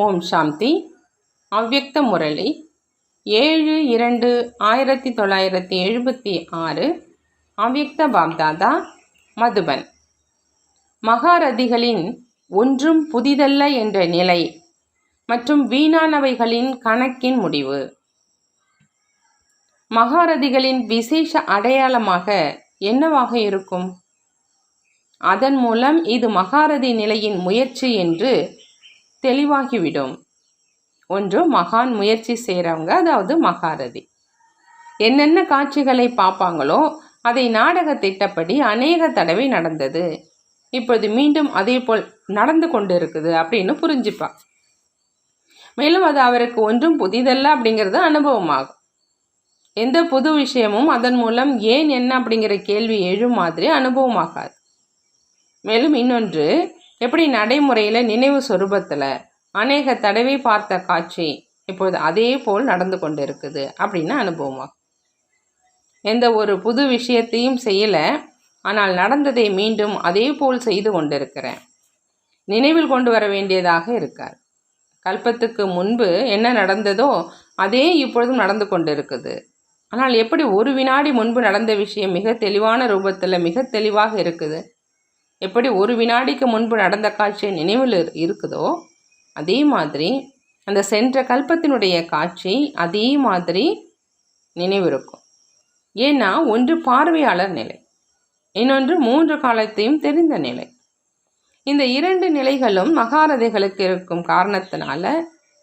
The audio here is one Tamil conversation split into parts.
ஓம் சாந்தி. அவ்யக்த முரளி 7/2/1976. அவ்யக்த பாப்தாதா, மதுபன். மகாரதிகளின் ஒன்றும் புதிதல்ல என்ற நிலை மற்றும் வீணானவைகளின் கணக்கின் முடிவு. மகாரதிகளின் விசேஷ அடையாளமாக என்னவாக இருக்கும்? அதன் மூலம் இது மகாரதி நிலையின் முயற்சி என்று தெளிவாகிவிடும். ஒன்று, மகான் முயற்சி செய்கிறவங்க, அதாவது மகாரதி. என்னென்ன காட்சிகளை பார்ப்பாங்களோ அதை நாடக திட்டப்படி அநேக தடவை நடந்தது, இப்பொழுது மீண்டும் அதே போல் நடந்து கொண்டு இருக்குது அப்படின்னு புரிஞ்சுப்பா. மேலும் அது அவருக்கு ஒன்றும் புதிதல்ல அப்படிங்கிறது அனுபவமாகும். எந்த புது விஷயமும் அதன் மூலம் ஏன் என்ன அப்படிங்கிற கேள்வி எழும் மாதிரி அனுபவமாகாது. மேலும் இன்னொன்று, எப்படி நடைமுறையில் நினைவு சொரூபத்தில் அநேக தடவை பார்த்த காட்சி இப்பொழுது அதே போல் நடந்து கொண்டு இருக்குது அப்படின்னு அனுபவமாகும். எந்த ஒரு புது விஷயத்தையும் செய்யலை, ஆனால் நடந்ததை மீண்டும் அதே போல் செய்து கொண்டிருக்கிறேன். நினைவில் கொண்டு வர வேண்டியதாக இருக்கார். கல்பத்துக்கு முன்பு என்ன நடந்ததோ அதே இப்பொழுதும் நடந்து கொண்டு இருக்குது. ஆனால் எப்படி ஒரு வினாடி முன்பு நடந்த விஷயம் மிக தெளிவான ரூபத்தில் மிக தெளிவாக இருக்குது, எப்படி ஒரு வினாடிக்கு முன்பு நடந்த காட்சி நினைவில் இருக்குதோ அதே மாதிரி அந்த சென்ற கல்பத்தினுடைய காட்சி அதே மாதிரி நினைவிருக்கும். ஏன்னா ஒன்று பார்வையாளர் நிலை, இன்னொன்று 3 காலத்தையும் தெரிந்த நிலை. இந்த 2 நிலைகளும் மகாரதிகளுக்கு இருக்கும் காரணத்தினால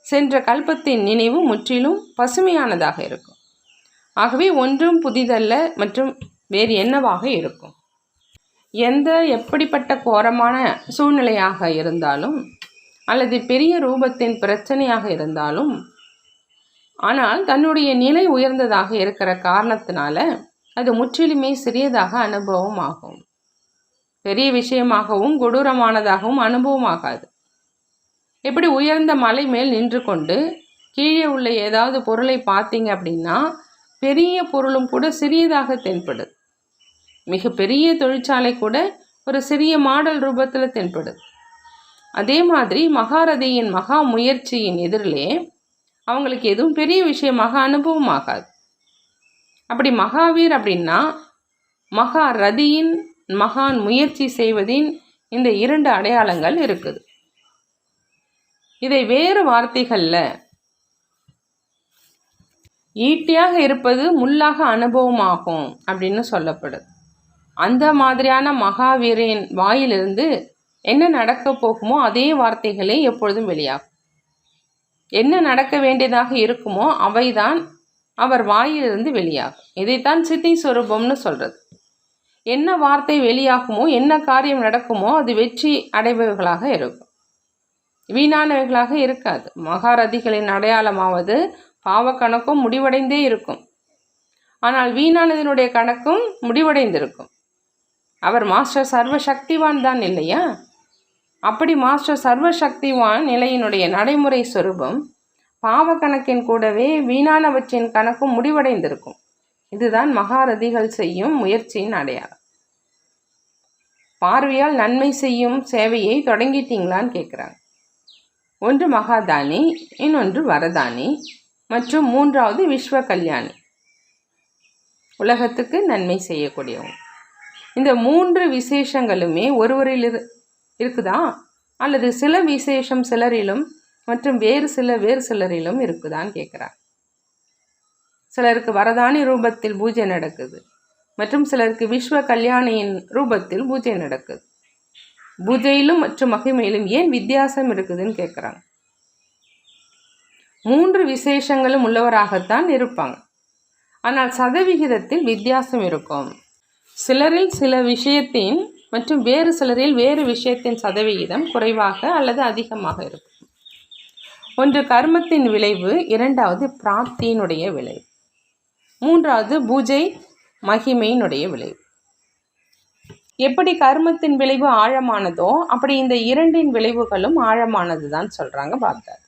சென்ற கல்பத்தின் நினைவு முற்றிலும் பசுமையானதாக இருக்கும். ஆகவே ஒன்றும் புதிதல்ல மற்றும் வேறு என்னவாக இருக்கும்? எப்படிப்பட்ட கோரமான சூழ்நிலையாக இருந்தாலும் அல்லது பெரிய ரூபத்தின் பிரச்சனையாக இருந்தாலும், ஆனால் தன்னுடைய நிலை உயர்ந்ததாக இருக்கிற காரணத்தினால அது முற்றிலுமே சிறியதாக அனுபவம் ஆகும். பெரிய விஷயமாகவும் கொடூரமானதாகவும் அனுபவம் ஆகாது. எப்படி உயர்ந்த மலை மேல் நின்று கொண்டு கீழே உள்ள ஏதாவது பொருளை பார்த்தீங்க அப்படின்னா பெரிய பொருளும் கூட சிறியதாக தென்படுது. மிக பெரிய தொழிற்சாலை கூட ஒரு சிறிய மாடல் ரூபத்தில் தென்படுது. அதே மாதிரி மகாரதியின் மகா முயற்சியின் எதிரிலே அவங்களுக்கு எதுவும் பெரிய விஷயமாக அனுபவம் ஆகாது. அப்படி மகாவீர் அப்படின்னா மகாரதியின் மகான் முயற்சி செய்வதின் இந்த 2 அடையாளங்கள் இருக்குது. இதை வேறு வார்த்தைகளில் ஈட்டியாக இருப்பது முள்ளாக அனுபவமாகும் அப்படின்னு சொல்லப்படுது. அந்த மாதிரியான மகாவீரின் வாயிலிருந்து என்ன நடக்க போகுமோ அதே வார்த்தைகளே எப்பொழுதும் வெளியாகும். என்ன நடக்க வேண்டியதாக இருக்குமோ அவைதான் அவர் வாயிலிருந்து வெளியாகும். இதைத்தான் சித்தி சொரூபம்னு சொல்கிறது. என்ன வார்த்தை வெளியாகுமோ, என்ன காரியம் நடக்குமோ அது வெற்றி அடைபவர்களாக இருக்கும், வீணானவைகளாக இருக்காது. மகாரதிகளின் அடையாளமாவது பாவ கணக்கும் முடிவடைந்தே இருக்கும், ஆனால் வீணானதனுடைய கணக்கும் முடிவடைந்திருக்கும். அவர் மாஸ்டர் சர்வ சக்திவான் தான் இல்லையா? அப்படி மாஸ்டர் சர்வ சக்திவான் நிலையினுடைய நடைமுறை சொரூபம் பாவ கணக்கின் கூடவே வீணானவற்றின் கணக்கும் முடிவடைந்திருக்கும். இதுதான் மகாரதிகள் செய்யும் முயற்சியின் அடையாளம். பார்வையால் நன்மை செய்யும் சேவையை தொடங்கிட்டீங்களான்னு கேட்குறாங்க. ஒன்று மகாதானி, இன்னொன்று வரதானி மற்றும் 3வது விஸ்வ கல்யாணி, உலகத்துக்கு நன்மை செய்யக்கூடியவங்க. இந்த 3 விசேஷங்களுமே ஒருவரில் இருக்குதா அல்லது சில விசேஷம் சிலரிலும் மற்றும் வேறு சிலரிலும் இருக்குதான்னு கேட்குறாங்க. சிலருக்கு வரதானி ரூபத்தில் பூஜை நடக்குது மற்றும் சிலருக்கு விஸ்வ கல்யாணியின் ரூபத்தில் பூஜை நடக்குது. பூஜையிலும் மற்றும் மகிமையிலும் ஏன் வித்தியாசம் இருக்குதுன்னு கேட்குறாங்க. 3 விசேஷங்களும் உள்ளவராகத்தான் இருப்பாங்க, ஆனால் சதவிகிதத்தில் வித்தியாசம் இருக்கும். சிலரில் சில விஷயத்தின் மற்றும் வேறு சிலரில் வேறு விஷயத்தின் சதவிகிதம் குறைவாக அல்லது அதிகமாக இருக்கும். ஒன்று கர்மத்தின் விளைவு, 2வது பிராப்தியினுடைய விளைவு, 3வது பூஜை மகிமையினுடைய விளைவு. எப்படி கர்மத்தின் விளைவு ஆழமானதோ அப்படி இந்த 2 விளைவுகளும் ஆழமானது தான் சொல்கிறாங்க பாப்தாதா.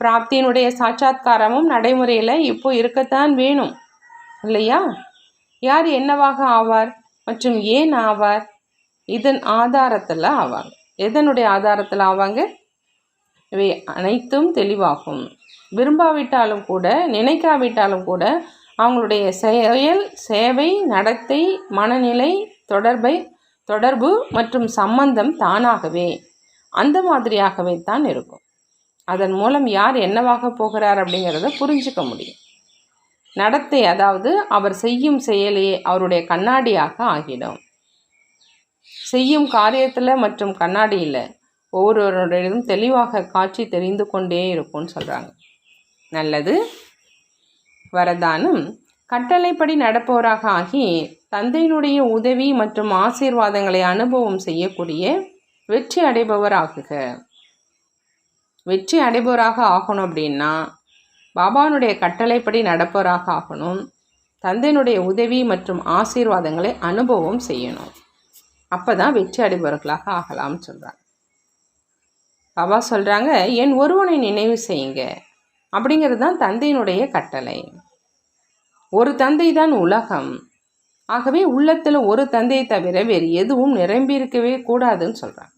பிராப்தியினுடைய சாட்சாத்காரமும் நடைமுறையில் இப்போ இருக்கத்தான் வேணும் இல்லையா? யார் என்னவாக ஆவார் மற்றும் ஏன் ஆவார்? இதன் ஆதாரத்தில் ஆவாங்க. எதனுடைய ஆதாரத்தில் ஆவாங்க? இவை அனைத்தும் தெளிவாகும். விரும்பாவிட்டாலும் கூட, நினைக்காவிட்டாலும் கூட அவங்களுடைய செயல், சேவை, நடத்தை, மனநிலை, தொடர்பு மற்றும் சம்பந்தம் தானாகவே அந்த மாதிரியாகவே தான் இருக்கும். அதன் மூலம் யார் என்னவாக போகிறார் அப்படிங்கிறத புரிஞ்சுக்க முடியும். நடத்தை, அதாவது அவர் செய்யும் செயலே அவருடைய கண்ணாடியாக ஆகிடும். செய்யும் காரியத்தில் மற்றும் கண்ணாடியில் ஒவ்வொருவருடையதும் தெளிவாக காட்சி தெரிந்து கொண்டே இருக்கும்னு சொல்கிறாங்க. நல்லது. வரதானம்: கட்டளைப்படி நடப்பவராக ஆகி தந்தையினுடைய உதவி மற்றும் ஆசீர்வாதங்களை அனுபவம் செய்யக்கூடிய வெற்றி அடைபவராகுக. வெற்றி அடைபவராக ஆகணும் அப்படின்னா பாபானுடைய கட்டளைப்படி நடப்பவராக ஆகணும். தந்தையினுடைய உதவி மற்றும் ஆசீர்வாதங்களை அனுபவம் செய்யணும். அப்போ தான் வெற்றி அடைபவர்களாக ஆகலாம்னு சொல்கிறாங்க. பாபா சொல்கிறாங்க, என் ஒருவனை நினைவு செய்யுங்க அப்படிங்கிறது தான் தந்தையினுடைய கட்டளை. ஒரு தந்தை தான் உலகம். ஆகவே உள்ளத்தில் ஒரு தந்தையை தவிர வேறு எதுவும் நிரம்பியிருக்கவே கூடாதுன்னு சொல்கிறாங்க.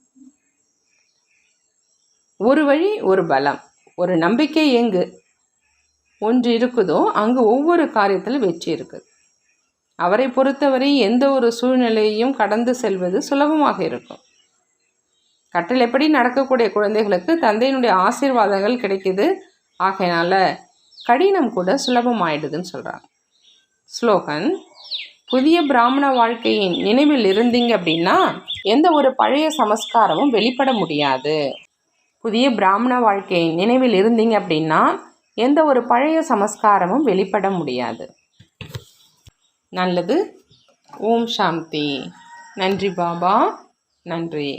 ஒரு வழி, ஒரு பலம், ஒரு நம்பிக்கை எங்கு ஒன்று இருக்குதோ அங்கு ஒவ்வொரு காரியத்திலும் வெற்றி இருக்குது. அவரை பொறுத்தவரை எந்த ஒரு சூழ்நிலையையும் கடந்து செல்வது சுலபமாக இருக்கும். கட்டளைப்படி நடக்கக்கூடிய குழந்தைகளுக்கு தந்தையினுடைய ஆசீர்வாதங்கள் கிடைக்குது. ஆகையினால கடினம் கூட சுலபமாயிடுதுன்னு சொல்கிறாங்க. ஸ்லோகன்: புதிய பிராமண வாழ்க்கையின் நினைவில் இருந்தீங்க அப்படின்னா எந்த ஒரு பழைய சமஸ்காரமும் வெளிப்பட முடியாது. புதிய பிராமண வாழ்க்கையின் நினைவில் இருந்தீங்க அப்படின்னா எந்த ஒரு பழைய சமஸ்காரமும் வெளிப்பட முடியாது. நல்லது. ஓம் சாந்தி. நன்றி பாபா. நன்றி.